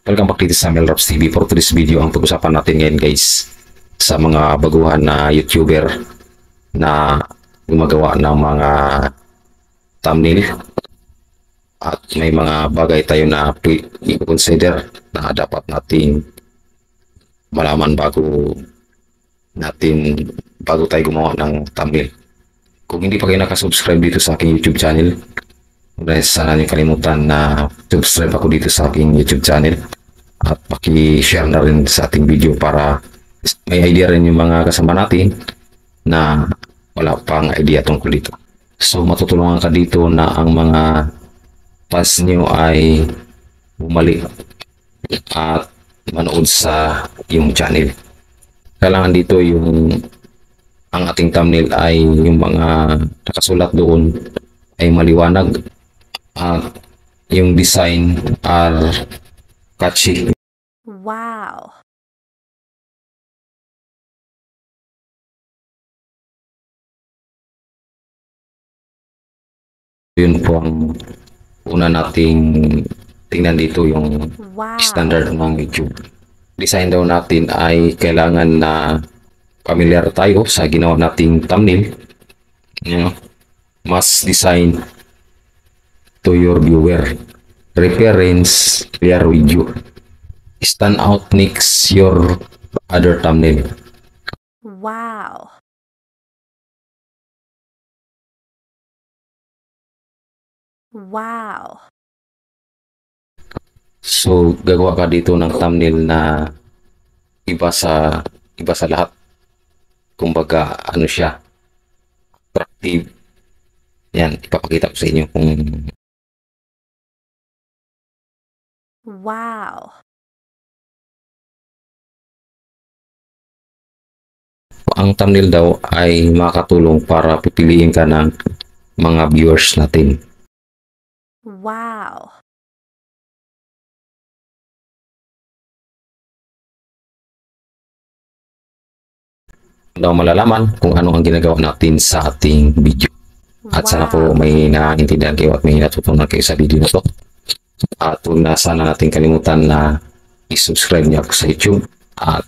Welcome back dito sa Melraps TV. For today's video, ang pag-usapan natin ngayon guys, sa mga baguhan na YouTuber na gumagawa ng mga thumbnail, at may mga bagay tayo na i-consider na dapat nating malaman bago tayo gumawa ng thumbnail. Kung hindi pa kayo nakasubscribe dito sa aking YouTube channel, sana niyo kalimutan na subscribe ako dito sa aking YouTube channel at paki-share na rin sa ating video para may idea rin yung mga kasama natin na wala pang idea tungkol dito. So matutulungan ka dito na ang mga fans nyo ay bumalik at manood sa yung channel. Kailangan dito yung ang ating thumbnail ay yung mga nakasulat doon ay maliwanag at yung design are catchy. Wow. Yun po ang una nating tingnan dito, yung standard ng YouTube. Design daw natin ay kailangan na familiar tayo sa ginawa nating thumbnail. Must design to your viewer. Reference clear video. Stand out makes your other thumbnail. Wow. Wow. So gagawa ka dito ng thumbnail na iba sa lahat. Kumbaga ano siya, attractive. Yan, ipapakita ko sa inyo kung wow. Ang thumbnail daw ay makatulong para pipiliin ka ng mga viewers natin. Wow. Daw malalaman kung ano ang ginagawa natin sa ating video. At sana po may naintindihan kayo at may natutunan kayo sa video na to. At huwag na sana natin kalimutan na i-subscribe niyo ako sa YouTube at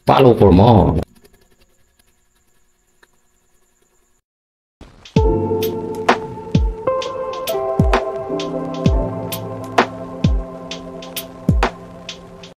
follow for more.